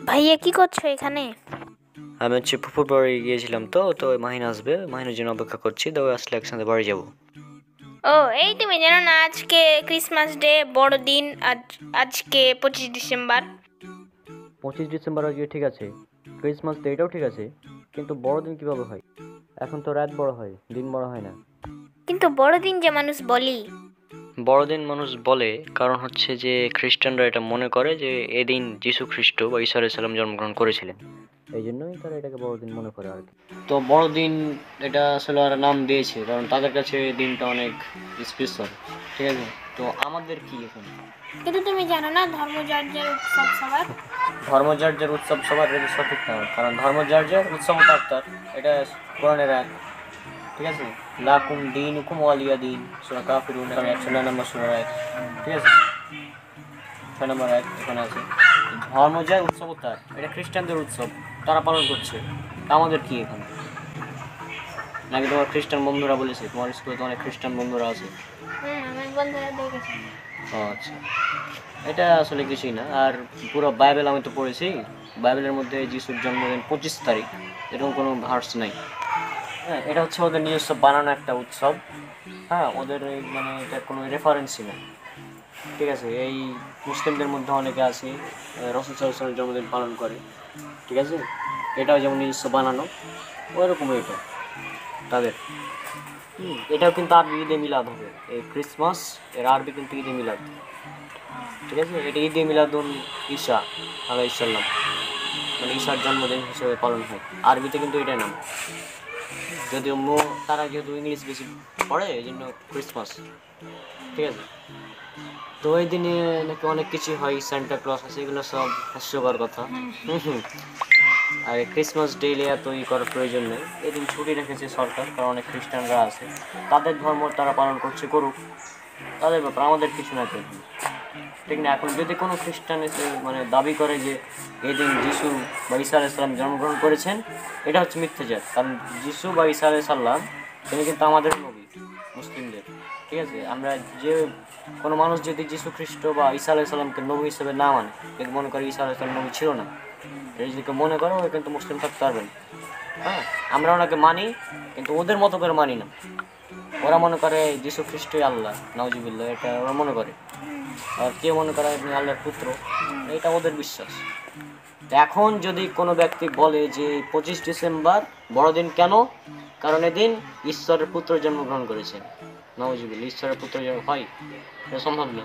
ভাইয়া কি করছো এখানে? আমি হচ্ছে ফুফুর বাড়ি গিয়েছিলাম, তো তো মাহিন আসবে, মাহিনের জন্য অপেক্ষা করছি, তো আসলে একসাথে বাড়ি যাবো। ও এই তুমি জানো না আজকে ক্রিসমাস ডে, বড়দিন। আজকে 25 ডিসেম্বর। 25 ডিসেম্বর আজকে ঠিক আছে, ক্রিসমাস ডে এটাও ঠিক আছে, কিন্তু বড়দিন কিভাবে হয়? এখন তো রাত বড় হয়, দিন বড় হয় না। কিন্তু বড়দিন যে মানুষ বলি। বড়দিন মানুষ বলে কারণ হচ্ছে যে খ্রিস্টানরা এটা মনে করে যে এদিন যীশু খ্রিস্ট বা ঈসা আলাইহিস সালাম জন্মগ্রহণ করেছিলেন, এই জন্যই তারা এটাকে বড়দিন মনে করে আর কি। তো বড়দিন এটা আসলে ওরা নাম দিয়েছে কারণ তাদের কাছে এই দিনটা অনেক স্পেশাল, ঠিক আছে? তো আমাদের কি এখন? কিন্তু তুমি জানো না ধর্ম যার যার উৎসব সবার। ধর্ম যার যার উৎসব সবার, এটা সঠিক না, কারণ ধর্ম যার যার উৎসব তার, এটা কোরআনের আয়াত, ঠিক আছে? লাকুম দীনুকুম ওয়ালিয়া দিন, সূরা কাফিরুন 109 নম্বর সূরার আয়াত, ঠিক আছে? 6 নম্বর আয়াত এখানে আছে। ধর্ম যার উৎসব তার, এটা খ্রিস্টানদের উৎসব, তারা পালন করছে, তা আমাদের কি এখানে? নাকি তোমার খ্রিস্টান বন্ধুরা বলেছে? তোমার স্কুলে তো অনেক খ্রিস্টান বন্ধুরা আছে। আমার বন্ধুরা দেখেছে। ও আচ্ছা, এটা আসলে কিছুই না। আর পুরো বাইবেল আমি তো পড়েছি, বাইবেলের মধ্যে যিশুর জন্মদিন 25 তারিখ, এরকম কোনো ভার্স নাই। হ্যাঁ, এটা হচ্ছে ওদের নিজস্ব বানানো একটা উৎসব। হ্যাঁ, ওদের মানে এটা কোনো রেফারেন্সই না, ঠিক আছে? এই মুসলিমদের মধ্যে অনেকে আছে রাসূল সাল্লাল্লাহু আলাইহি ওয়াসাল্লামের জন্মদিন পালন করে, ঠিক আছে? এটাও যেমন নিজস্ব বানানো, ওইরকম এটা তাদের। এটাও কিন্তু আরবি ঈদে মিলাদ হবে, এই ক্রিসমাস এর আরবি কিন্তু ঈদে মিলাদ, ঠিক আছে? এটা ঈদে মিলাদুন ঈসা আলাইহিস সালাম, মানে ঈশার জন্মদিন হিসেবে পালন হয়, আরবিতে কিন্তু এটাই নাম। যদিও তারা যেহেতু ইংলিশ বেশি পড়ে এই জন্য ক্রিসমাস, ঠিক আছে? তো এই দিনে নাকি অনেক কিছু হয়, সান্টা ক্লজ আছে, এগুলো সব হাস্যকর কথা। আর ক্রিসমাস ডে এত করার প্রয়োজন নেই, এদিন ছুটি রেখেছে সরকার, কারণ অনেক খ্রিস্টানরা আছে, তাদের ধর্ম তারা পালন করছে, করুক, তাদের ব্যাপার, আমাদের কিছু না তো, ঠিক না? এখন যদি কোনো খ্রিস্টান এসে মানে দাবি করে যে এই দিন যিশু বা ঈসা আলাইহিস সালাম জন্মগ্রহণ করেছেন, এটা হচ্ছে মিথ্যাচার, কারণ যিশু বা ঈসা আলাইহিস সালাম তিনি কিন্তু আমাদের নবী, মুসলিমদের, ঠিক আছে? আমরা যে কোনো মানুষ যদি যিশু খ্রিস্ট বা ঈসা আলাইহিস সালামকে নবী হিসেবে না মানে, যদি মনে করে ঈসা আলাইহিস সালাম নবী ছিল না, এটা যদি মনে করো, ও কিন্তু মুসলিম থাকতে পারবে না। হ্যাঁ, আমরা ওনাকে মানি, কিন্তু ওদের মতো করে মানি না। ওরা মনে করে যিশু খ্রিস্টই আল্লাহ, নাউজুবিল্লাহ, এটা ওরা মনে করে। আর কেউ মনে করে আপনি আল্লাহর পুত্র, এটা ওদের বিশ্বাস। এখন যদি কোনো ব্যক্তি বলে যে 25 ডিসেম্বর বড়দিন কেন, কারণ এদিন ঈশ্বরের পুত্র জন্মগ্রহণ করেছেন, নাউজুবিল্লাহ, ঈশ্বরের পুত্র হয়, এটা সম্ভব না।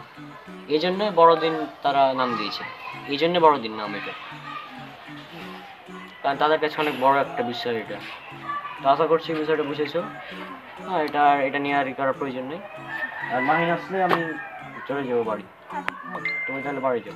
এই জন্য বড়দিন তারা নাম দিয়েছে, এই জন্য বড়দিন নাম এটা, কারণ তাদের কাছে অনেক বড় একটা বিষয় এটা। তো আশা করছি বিষয়টা বুঝেছো। হ্যাঁ, এটা নিয়ে আর করার প্রয়োজন নেই। আর মাহিন আসলে আমি চলে যাবো বাড়ি, তুমি তাহলে বাড়ি যাও।